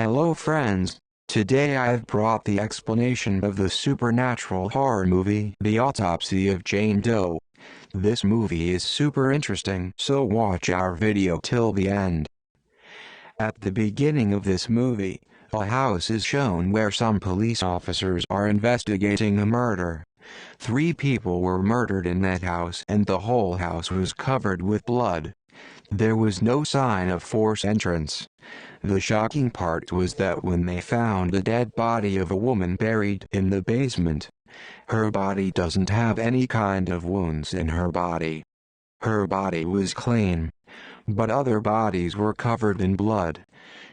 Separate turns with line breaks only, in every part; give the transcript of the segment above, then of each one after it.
Hello friends, today I've brought the explanation of the supernatural horror movie, The Autopsy of Jane Doe. This movie is super interesting, so watch our video till the end. At the beginning of this movie, a house is shown where some police officers are investigating a murder. 3 people were murdered in that house and the whole house was covered with blood. There was no sign of forced entrance. The shocking part was that when they found the dead body of a woman buried in the basement, her body doesn't have any kind of wounds in her body. Her body was clean, but other bodies were covered in blood.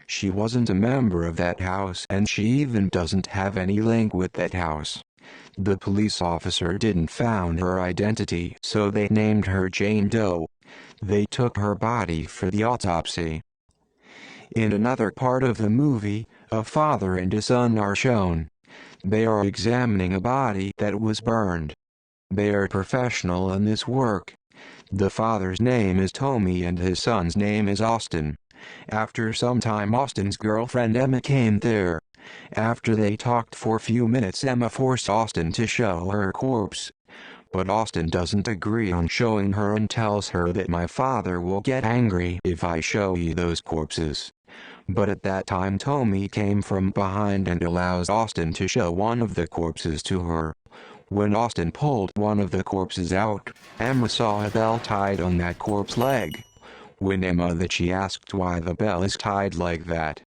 She wasn't a member of that house and she even doesn't have any link with that house. The police officer didn't found her identity, so they named her Jane Doe. They took her body for the autopsy. In another part of the movie, a father and a son are shown. They are examining a body that was burned. They are professional in this work. The father's name is Tommy and his son's name is Austin. After some time, Austin's girlfriend Emma came there. After they talked for a few minutes, Emma forced Austin to show her corpse. But Austin doesn't agree on showing her and tells her that my father will get angry if I show you those corpses. But at that time Tommy came from behind and allows Austin to show one of the corpses to her. When Austin pulled one of the corpses out, Emma saw a bell tied on that corpse leg. When Emma that she asked why the bell is tied like that.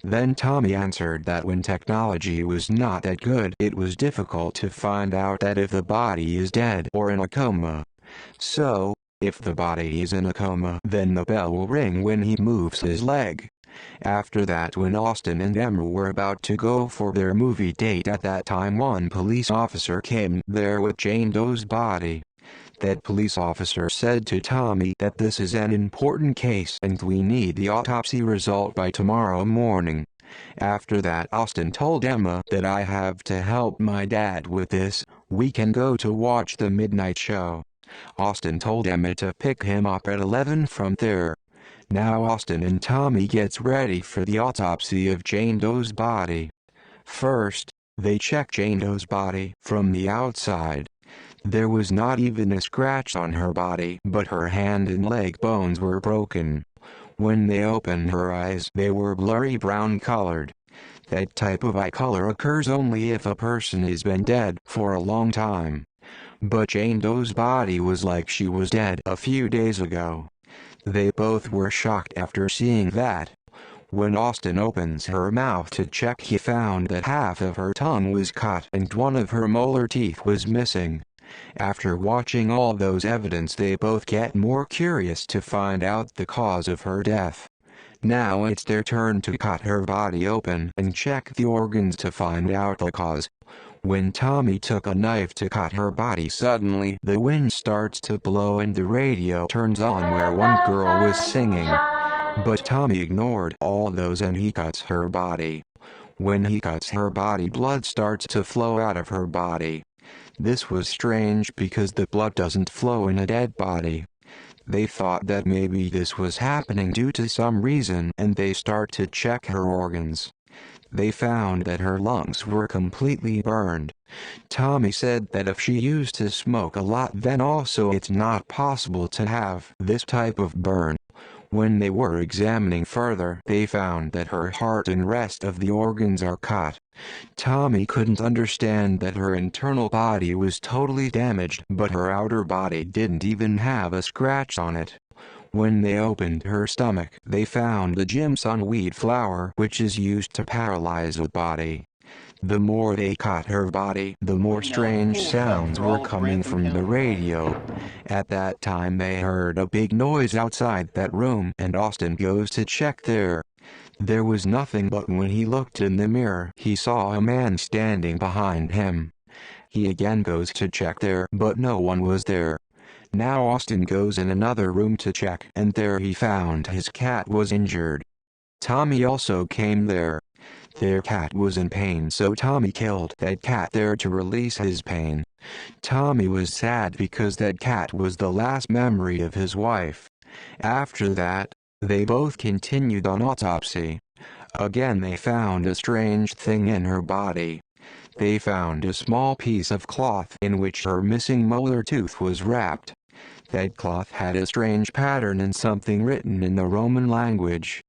Then Tommy answered that when technology was not that good, it was difficult to find out that if the body is dead or in a coma. So, if the body is in a coma, then the bell will ring when he moves his leg. After that, when Austin and Emma were about to go for their movie date, at that time one police officer came there with Jane Doe's body. That police officer said to Tommy that this is an important case and we need the autopsy result by tomorrow morning. After that, Austin told Emma that I have to help my dad with this, we can go to watch the midnight show. Austin told Emma to pick him up at 11 from there. Now Austin and Tommy gets ready for the autopsy of Jane Doe's body. First, they check Jane Doe's body from the outside. There was not even a scratch on her body, but her hand and leg bones were broken. When they opened her eyes, they were blurry brown colored. That type of eye color occurs only if a person has been dead for a long time. But Jane Doe's body was like she was dead a few days ago. They both were shocked after seeing that. When Austin opens her mouth to check, he found that half of her tongue was cut and one of her molar teeth was missing. After watching all those evidence, they both get more curious to find out the cause of her death. Now it's their turn to cut her body open and check the organs to find out the cause. When Tommy took a knife to cut her body, suddenly the wind starts to blow and the radio turns on where one girl was singing. But Tommy ignored all those and he cuts her body. When he cuts her body, blood starts to flow out of her body. This was strange because the blood doesn't flow in a dead body. They thought that maybe this was happening due to some reason and they start to check her organs. They found that her lungs were completely burned. Tommy said that if she used to smoke a lot, then also it's not possible to have this type of burn. When they were examining further, they found that her heart and rest of the organs are cut. Tommy couldn't understand that her internal body was totally damaged, but her outer body didn't even have a scratch on it. When they opened her stomach, they found the Jimson weed flower, which is used to paralyze a body. The more they cut her body, the more strange sounds were coming from the radio. At that time they heard a big noise outside that room and Austin goes to check there. There was nothing, but when he looked in the mirror, he saw a man standing behind him. He again goes to check there, but no one was there. Now Austin goes in another room to check and there he found his cat was injured. Tommy also came there. Their cat was in pain, so Tommy killed that cat there to release his pain. Tommy was sad because that cat was the last memory of his wife. After that, they both continued on autopsy. Again they found a strange thing in her body. They found a small piece of cloth in which her missing molar tooth was wrapped. That cloth had a strange pattern and something written in the Roman language.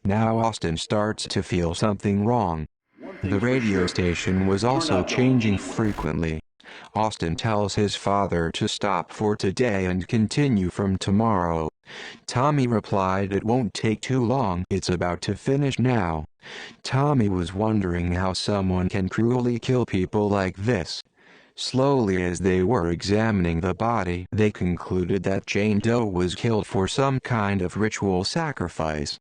Now Austin starts to feel something wrong. The radio station was also changing frequently. Austin tells his father to stop for today and continue from tomorrow. Tommy replied, "It won't take too long, it's about to finish now." Tommy was wondering how someone can cruelly kill people like this. Slowly, as they were examining the body, they concluded that Jane Doe was killed for some kind of ritual sacrifice.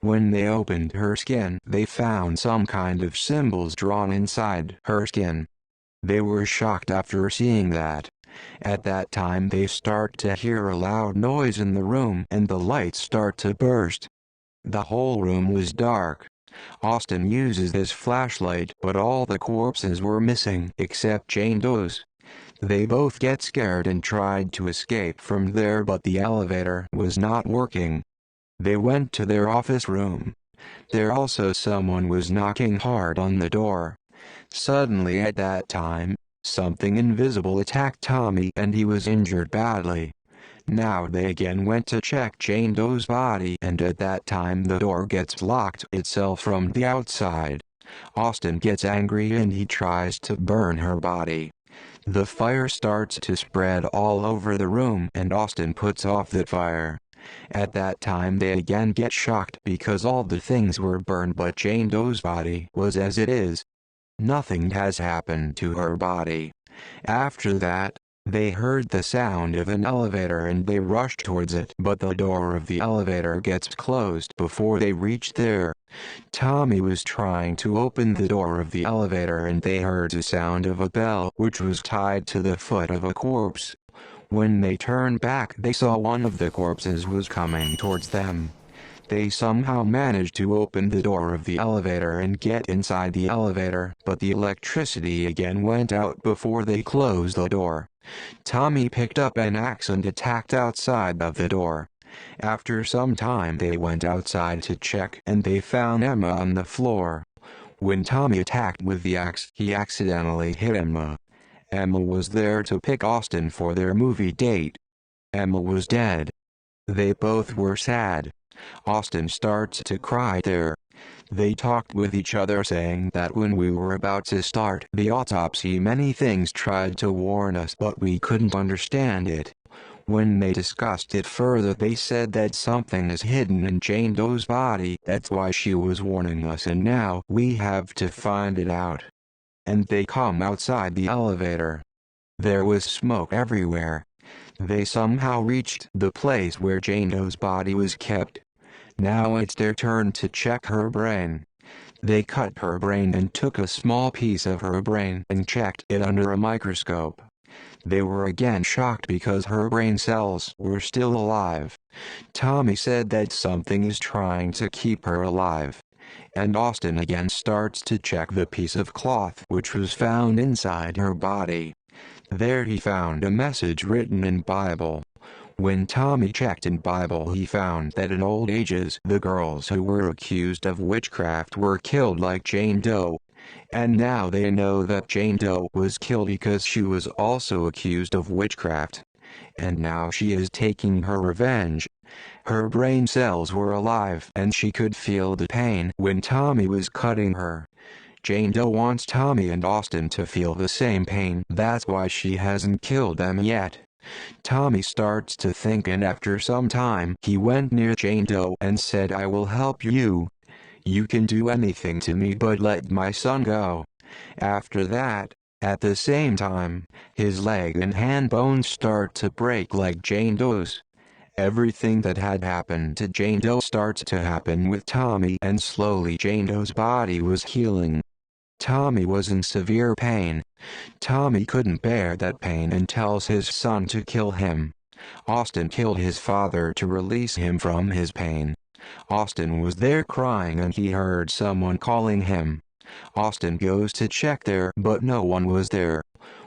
When they opened her skin, they found some kind of symbols drawn inside her skin. They were shocked after seeing that. At that time they start to hear a loud noise in the room and the lights start to burst. The whole room was dark. Austin uses his flashlight, but all the corpses were missing except Jane Doe's. They both get scared and tried to escape from there, but the elevator was not working. They went to their office room. There also someone was knocking hard on the door. Suddenly at that time, something invisible attacked Tommy and he was injured badly. Now they again went to check Jane Doe's body, and at that time the door gets locked itself from the outside. Austin gets angry and he tries to burn her body. The fire starts to spread all over the room and Austin puts off the fire. At that time they again get shocked because all the things were burned, but Jane Doe's body was as it is. Nothing has happened to her body. After that, they heard the sound of an elevator and they rushed towards it, but the door of the elevator gets closed before they reach there. Tommy was trying to open the door of the elevator and they heard the sound of a bell which was tied to the foot of a corpse. When they turned back, they saw one of the corpses was coming towards them. They somehow managed to open the door of the elevator and get inside the elevator, but the electricity again went out before they closed the door. Tommy picked up an axe and attacked outside of the door. After some time they went outside to check and they found Emma on the floor. When Tommy attacked with the axe, he accidentally hit Emma. Emma was there to pick Austin for their movie date. Emma was dead. They both were sad. Austin starts to cry there. They talked with each other saying that when we were about to start the autopsy many things tried to warn us but we couldn't understand it. When they discussed it further they said that something is hidden in Jane Doe's body, that's why she was warning us and now we have to find it out. And they come outside the elevator. There was smoke everywhere. They somehow reached the place where Jane Doe's body was kept. Now it's their turn to check her brain. They cut her brain and took a small piece of her brain and checked it under a microscope. They were again shocked because her brain cells were still alive. Tommy said that something is trying to keep her alive. And Austin again starts to check the piece of cloth which was found inside her body. There he found a message written in Bible. When Tommy checked in Bible he found that in old ages the girls who were accused of witchcraft were killed like Jane Doe. And now they know that Jane Doe was killed because she was also accused of witchcraft. And now she is taking her revenge. Her brain cells were alive and she could feel the pain when Tommy was cutting her. Jane Doe wants Tommy and Austin to feel the same pain, that's why she hasn't killed them yet. Tommy starts to think and after some time he went near Jane Doe and said, "I will help you. You can do anything to me but let my son go." After that, at the same time, his leg and hand bones start to break like Jane Doe's. Everything that had happened to Jane Doe starts to happen with Tommy and slowly Jane Doe's body was healing. Tommy was in severe pain. Tommy couldn't bear that pain and tells his son to kill him. Austin killed his father to release him from his pain. Austin was there crying and he heard someone calling him. Austin goes to check there but no one was there.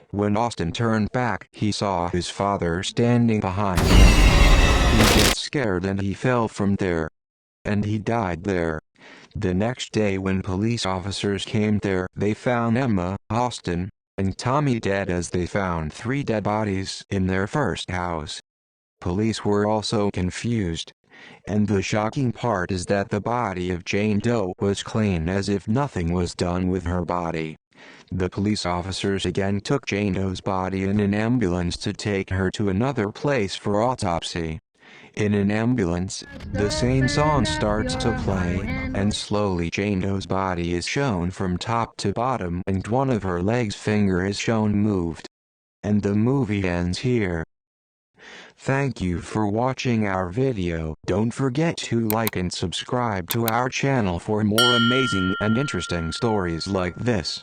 When Austin turned back he saw his father standing behind him. He gets scared and he fell from there. And he died there. The next day when police officers came there, they found Emma, Austin, and Tommy dead as they found 3 dead bodies in their first house. Police were also confused. And the shocking part is that the body of Jane Doe was clean as if nothing was done with her body. The police officers again took Jane Doe's body in an ambulance to take her to another place for autopsy. In an ambulance, the same song starts to play, and slowly Jane Doe's body is shown from top to bottom and one of her legs' finger is shown moved. And the movie ends here. Thank you for watching our video. Don't forget to like and subscribe to our channel for more amazing and interesting stories like this.